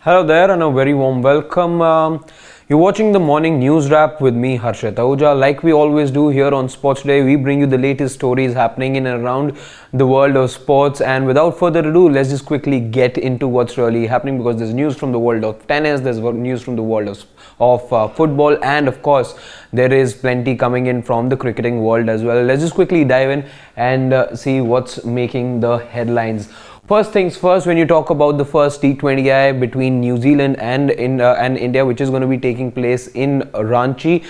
Hello there and a very warm welcome. You're watching the morning news wrap with me, Harshit Ahuja. Like we always do here on Sports Today, we bring you the latest stories happening in and around the world of sports. And without further ado, let's just quickly get into what's really happening, because there's news from the world of tennis, there's news from the world of football, and of course, there is plenty coming in from the cricketing world as well. Let's just quickly dive in and see what's making the headlines. First things first, when you talk about the first T20I between New Zealand and India, which is going to be taking place in Ranchi,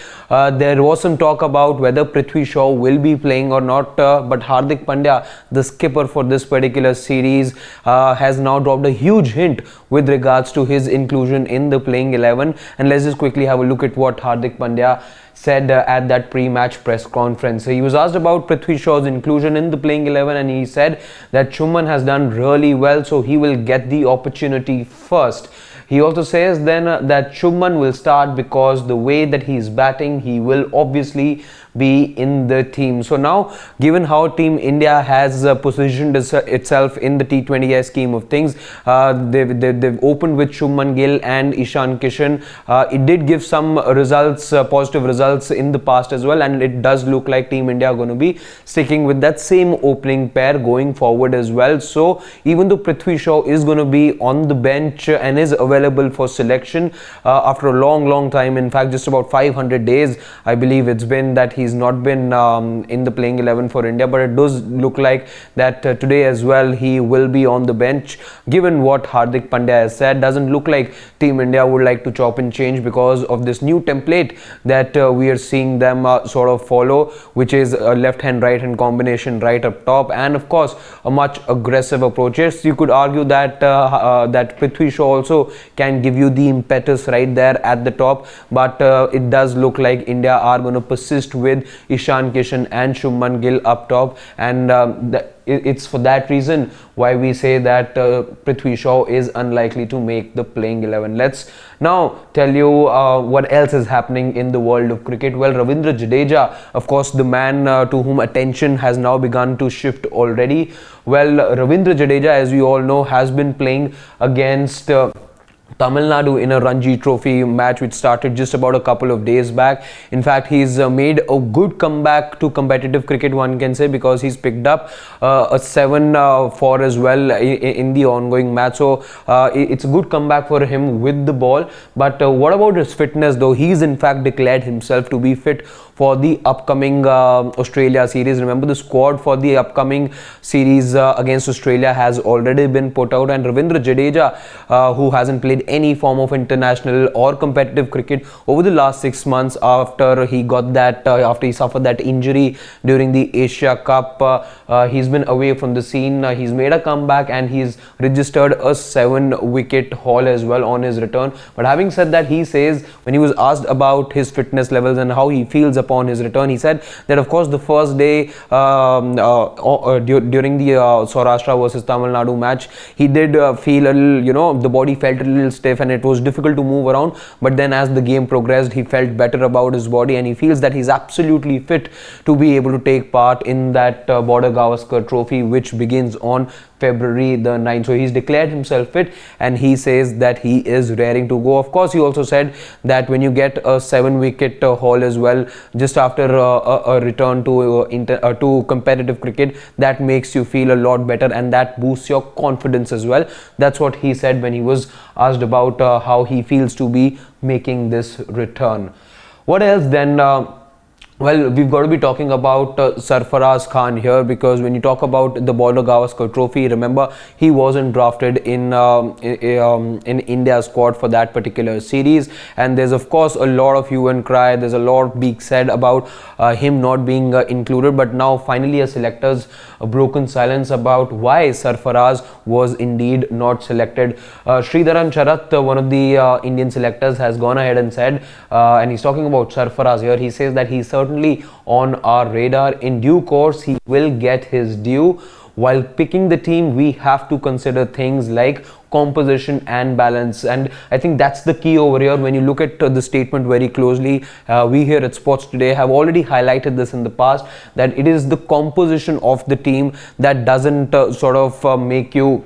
there was some talk about whether Prithvi Shaw will be playing or not, but Hardik Pandya, the skipper for this particular series, has now dropped a huge hint with regards to his inclusion in the playing 11. And let's just quickly have a look at what Hardik Pandya said at that pre-match press conference. He was asked about Prithvi Shaw's inclusion in the playing 11, and he said that Shuman has done really well, so he will get the opportunity first. He also says then that Shuman will start because the way that he is batting, he will obviously be in the team. So now, given how Team India has positioned itself in the T20I scheme of things, they've opened with Shubman Gill and Ishan Kishan. It did give some results, positive results in the past as well, and it does look like Team India are going to be sticking with that same opening pair going forward as well. So even though Prithvi Shaw is going to be on the bench and is available for selection after a long time, in fact just about 500 days I believe it's been that he's not been in the playing 11 for India, but it does look like that today as well he will be on the bench. Given what Hardik Pandya has said, doesn't look like Team India would like to chop and change because of this new template that we are seeing them sort of follow, which is a left hand right hand combination right up top, and of course a much aggressive approach. Yes, you could argue that that Prithvi Shaw also can give you the impetus right there at the top, but it does look like India are going to persist with Ishan Kishan and Shubman Gill up top, and it's for that reason why we say that Prithvi Shaw is unlikely to make the playing 11. Let's now tell you what else is happening in the world of cricket. Well, Ravindra Jadeja, of course the man to whom attention has now begun to shift already. Well, Ravindra Jadeja, as we all know, has been playing against Tamil Nadu in a Ranji Trophy match which started just about a couple of days back. In fact, he's made a good comeback to competitive cricket, one can say, because he's picked up a 7 for as well in the ongoing match. So it's a good comeback for him with the ball. But what about his fitness though? He's in fact declared himself to be fit for the upcoming Australia series. Remember, the squad for the upcoming series against Australia has already been put out, and Ravindra Jadeja, who hasn't played any form of international or competitive cricket over the last 6 months after he got that after he suffered that injury during the Asia Cup, he's been away from the scene. He's made a comeback and he's registered a 7-wicket haul as well on his return. But having said that, he says when he was asked about his fitness levels and how he feels upon his return, he said that of course the first day during the Saurashtra versus Tamil Nadu match, he did feel a little, the body felt a little stiff and it was difficult to move around, but then as the game progressed he felt better about his body, and he feels that he's absolutely fit to be able to take part in that Border Gavaskar Trophy which begins on February the 9th. So he's declared himself fit and he says that he is raring to go. Of course, he also said that when you get a 7-wicket haul as well just after a return to competitive cricket, that makes you feel a lot better and that boosts your confidence as well. That's what he said when he was asked about how he feels to be making this return. What else then? Well, we've got to be talking about Sarfaraz Khan here, because when you talk about the Border Gavaskar Trophy, remember he wasn't drafted in India's squad for that particular series, and there's of course a lot of hue and cry. There's a lot being said about him not being included, but now finally a selector's broken silence about why Sarfaraz was indeed not selected. Sridharan Charath, one of the Indian selectors, has gone ahead and said, and he's talking about Sarfaraz here, he says that he's certainly on our radar. In due course, he will get his due. While picking the team, we have to consider things like composition and balance, and I think that's the key over here. When you look at the statement very closely, we here at Sports Today have already highlighted this in the past, that it is the composition of the team that doesn't sort of make you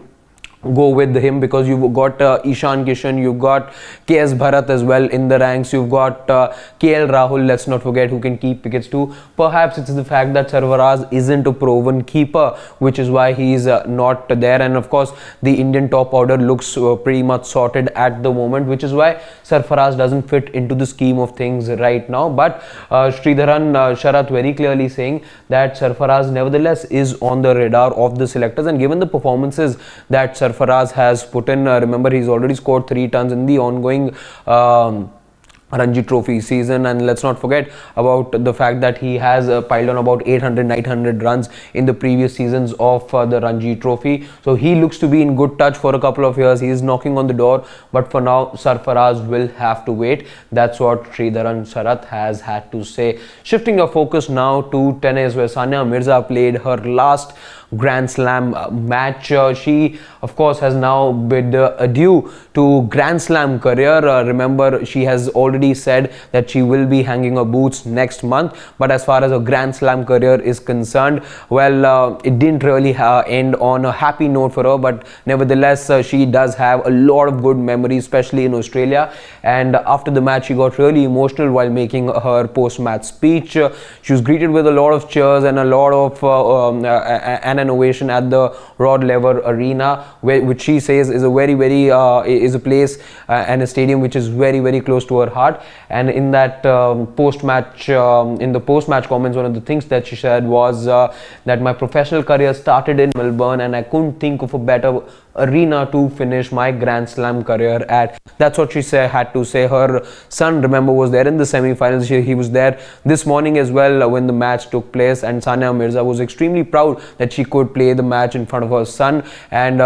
go with him, because you've got Ishan Kishan, you've got KS Bharat as well in the ranks, you've got KL Rahul, let's not forget, who can keep wickets too. Perhaps it's the fact that Sarfaraz isn't a proven keeper, which is why he's not there. And of course the Indian top order looks pretty much sorted at the moment, which is why Sarfaraz doesn't fit into the scheme of things right now. But Sridharan Sharath very clearly saying that Sarfaraz nevertheless is on the radar of the selectors, and given the performances that Sarfaraz has put in, remember he's already scored 3 tons in the ongoing Ranji Trophy season, and let's not forget about the fact that he has piled on about 800-900 runs in the previous seasons of the Ranji Trophy. So he looks to be in good touch for a couple of years. He is knocking on the door, but for now Sarfaraz will have to wait. That's what Sridharan Sharath has had to say. Shifting our focus now to tennis, where Sania Mirza played her last Grand Slam match. She of course has now bid adieu to Grand Slam career. Remember, she has already said that she will be hanging her boots next month, but as far as a Grand Slam career is concerned, well, it didn't really end on a happy note for her, but nevertheless she does have a lot of good memories, especially in Australia. And after the match she got really emotional while making her post-match speech. She was greeted with a lot of cheers and a lot of an ovation at the Rod Laver Arena, which she says is a very is a place and a stadium which is very close to her heart. And in that post-match comments, one of the things that she said was that my professional career started in Melbourne and I couldn't think of a better arena to finish my Grand Slam career at. That's what she had to say. Her son, remember, was there in the semi-finals. He was there this morning as well when the match took place, and Sania Mirza was extremely proud that she could play the match in front of her son, and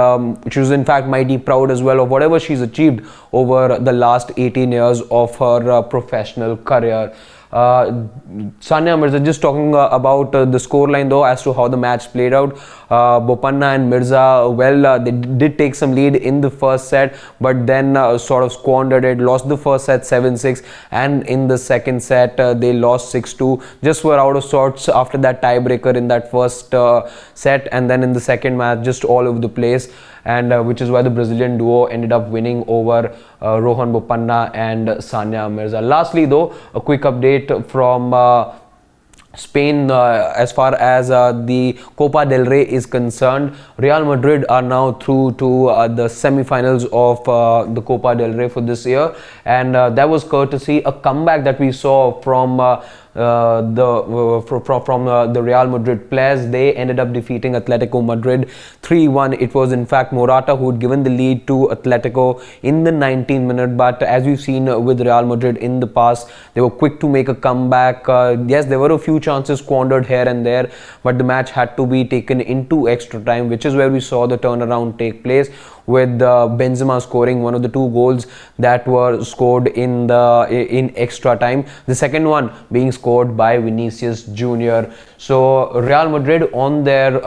she was in fact mighty proud as well of whatever she's achieved over the last 18 years of her professional career. Sania Mirza, just talking about the scoreline though, as to how the match played out. Bopanna and Mirza, well, they did take some lead in the first set, but then sort of squandered it, lost the first set 7-6, and in the second set they lost 6-2. Just were out of sorts after that tiebreaker in that first set, and then in the second match just all over the place, and which is why the Brazilian duo ended up winning over Rohan Bopanna and Sania Mirza. Lastly though, a quick update from Spain as far as the Copa del Rey is concerned. Real Madrid are now through to the semi-finals of the Copa del Rey for this year, and that was courtesy a comeback that we saw from the Real Madrid players. They ended up defeating Atletico Madrid 3-1. It was in fact Morata who had given the lead to Atletico in the 19th minute, but as we've seen with Real Madrid in the past, they were quick to make a comeback. Yes, there were a few chances squandered here and there, but the match had to be taken into extra time, which is where we saw the turnaround take place, with Benzema scoring one of the 2 goals that were scored in extra time, the second one being scored by Vinicius Junior. So Real Madrid on their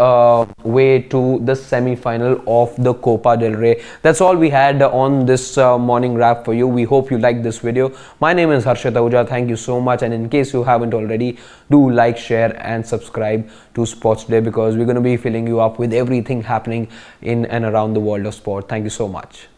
way to the semi-final of the Copa del Rey. That's all we had on this morning wrap for you. We hope you liked this video. My name is Harshit Ahuja. Thank you so much, and in case you haven't already, do like, share and subscribe to Sports Day, because we're going to be filling you up with everything happening in and around the world of sport. Thank you so much.